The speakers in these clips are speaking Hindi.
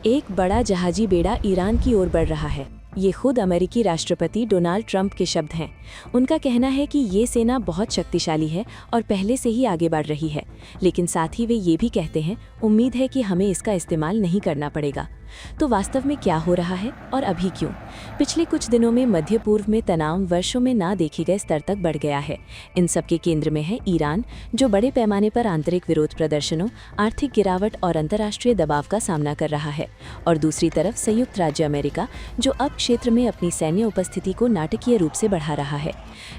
एक बड़ा जहाजी बेड़ा ईरान की ओर बढ़ रहा है। ये खुद अमेरिकी राष्ट्रपति डोनाल्ड ट्रंप के शब्द हैं। उनका कहना है कि ये सेना बहुत शक्तिशाली है और पहले से ही आगे बढ़ रही है, लेकिन साथ ही वे ये भी कहते हैं, उम्मीद है कि हमें इसका इस्तेमाल नहीं करना पड़ेगा। तो वास्तव में क्या हो रहा है और अभी क्यों? पिछले कुछ दिनों में मध्य पूर्व में तनाव वर्षों में ना देखे गए स्तर तक बढ़ गया है। इन सब के केंद्र में है ईरान, जो बड़े पैमाने पर आंतरिक विरोध प्रदर्शनों, आर्थिक गिरावट और अंतर्राष्ट्रीय दबाव का सामना कर रहा है। और दूसरी तरफ संयुक्त राज्य अमेरिका, जो अब क्षेत्र में अपनी सैन्य उपस्थिति को नाटकीय रूप से बढ़ा रहा है।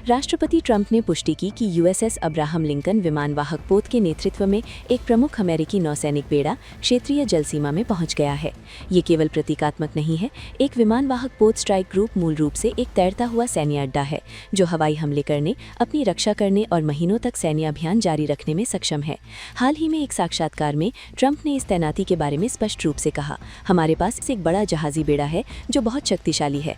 राष्ट्रपति ट्रंप ने पुष्टि की कि यूएसएस अब्राहम लिंकन विमानवाहक पोत के नेतृत्व में एक प्रमुख अमेरिकी नौसैनिक बेड़ा क्षेत्रीय जल सीमा में पहुंच गया है। ये केवल प्रतीकात्मक नहीं है। एक विमानवाहक पोत स्ट्राइक ग्रुप मूल रूप से एक तैरता हुआ सैन्य अड्डा है, जो हवाई हमले करने, अपनी रक्षा करने और महीनों तक सैन्य अभियान जारी रखने में सक्षम है। हाल ही में एक साक्षात्कार में ट्रंप ने इस तैनाती के बारे में स्पष्ट रूप से कहा, हमारे पास एक बड़ा जहाजी बेड़ा है जो बहुत शक्तिशाली है।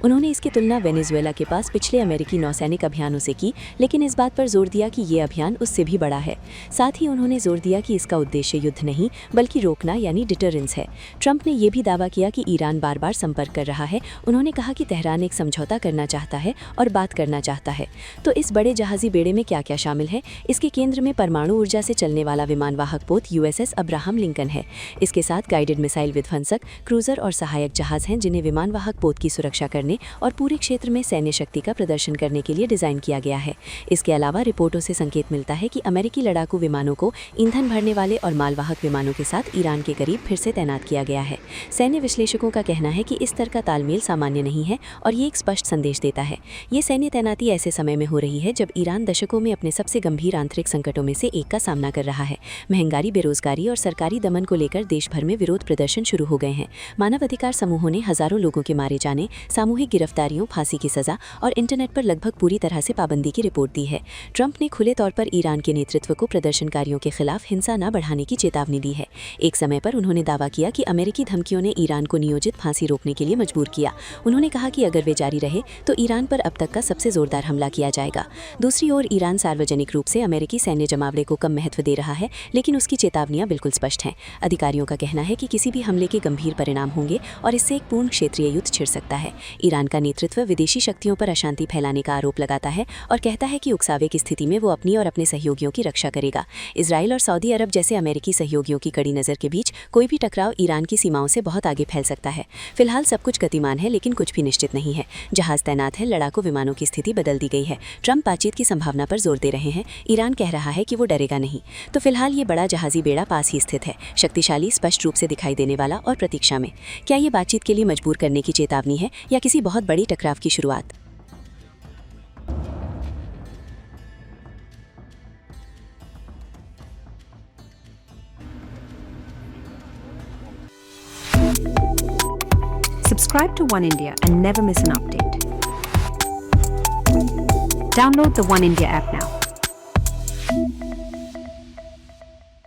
उन्होंने इसकी तुलना वेनेजुएला के पास पिछले अमेरिकी नौसैनिक अभियानों से की, लेकिन इस बात पर जोर दिया कि ये अभियान उससे भी बड़ा है। साथ ही उन्होंने जोर दिया कि इसका उद्देश्य युद्ध नहीं बल्कि रोकना यानी डिटरेंस है। ट्रंप ने यह भी दावा किया कि ईरान बार बार संपर्क कर रहा है। उन्होंने कहा कि तेहरान एक समझौता करना चाहता है और बात करना चाहता है। तो इस बड़े जहाजी बेड़े में क्या क्या शामिल है? इसके केंद्र में परमाणु ऊर्जा से चलने वाला विमानवाहक पोत यूएसएस अब्राहम लिंकन है। इसके साथ गाइडेड मिसाइल विध्वंसक, क्रूजर और सहायक जहाज हैं, जिन्हें विमानवाहक पोत की सुरक्षा करने और पूरे क्षेत्र में सैन्य शक्ति का प्रदर्शन करने के लिए डिजाइन किया गया है। इसके अलावा रिपोर्टों से संकेत मिलता है कि अमेरिकी लड़ाकू विमानों को ईंधन भरने वाले और मालवाहक विमानों के साथ ईरान के करीब फिर से तैनात किया गया है। सैन्य विश्लेषकों का कहना है कि इस स्तर का तालमेल सामान्य नहीं है और ये एक स्पष्ट संदेश देता है। ये सैन्य तैनाती ऐसे समय में हो रही है जब ईरान दशकों में अपने सबसे गंभीर आंतरिक संकटों में से एक का सामना कर रहा है। महंगाई, बेरोजगारी और सरकारी दमन को लेकर देश भर में विरोध प्रदर्शन शुरू हो गए हैं। मानवाधिकार समूहों ने हजारों लोगों के मारे जाने, सामूहिक गिरफ्तारियों, फांसी की सजा और इंटरनेट पर लगभग पूरी तरह से पाबंदी की रिपोर्ट दी है। ट्रंप ने खुले तौर पर ईरान के नेतृत्व को प्रदर्शनकारियों के खिलाफ हिंसा न बढ़ाने की चेतावनी दी है। एक समय पर उन्होंने दावा किया कि अमेरिकी धमकियों ने ईरान को नियोजित फांसी रोकने के लिए मजबूर किया। उन्होंने कहा कि अगर वे जारी रहे तो ईरान पर अब तक का सबसे जोरदार हमला किया जाएगा। दूसरी ओर ईरान सार्वजनिक रूप से अमेरिकी सैन्य जमावड़े को कम महत्व दे रहा है, लेकिन उसकी चेतावनियां बिल्कुल स्पष्ट हैं। अधिकारियों का कहना है कि किसी भी हमले के गंभीर परिणाम होंगे और इससे एक पूर्ण क्षेत्रीय युद्ध छिड़ सकता है। ईरान का नेतृत्व विदेशी शक्तियों पर अशांति फैलाने का आरोप लगाता है और कहता है कि उकसावे की स्थिति में वो अपनी और अपने सहयोगियों की रक्षा करेगा। इजराइल और सऊदी अरब जैसे अमेरिकी सहयोगियों की कड़ी नज़र के बीच कोई भी टकराव ईरान की सीमाओं से बहुत आगे फैल सकता है। फिलहाल सब कुछ गतिमान है, लेकिन कुछ भी निश्चित नहीं है। जहाज तैनात है, लड़ाकू विमानों की स्थिति बदल दी गई है। ट्रंप बातचीत की संभावना पर जोर दे रहे हैं। ईरान कह रहा है कि वो डरेगा नहीं। तो फिलहाल ये बड़ा जहाजी बेड़ा पास ही स्थित है, शक्तिशाली, स्पष्ट रूप से दिखाई देने वाला और प्रतीक्षा में। क्या ये बातचीत के लिए मजबूर करने की चेतावनी है या किसी बहुत बड़ी टकराव की शुरुआत? Subscribe to One India and never miss an update. Download the One India app now.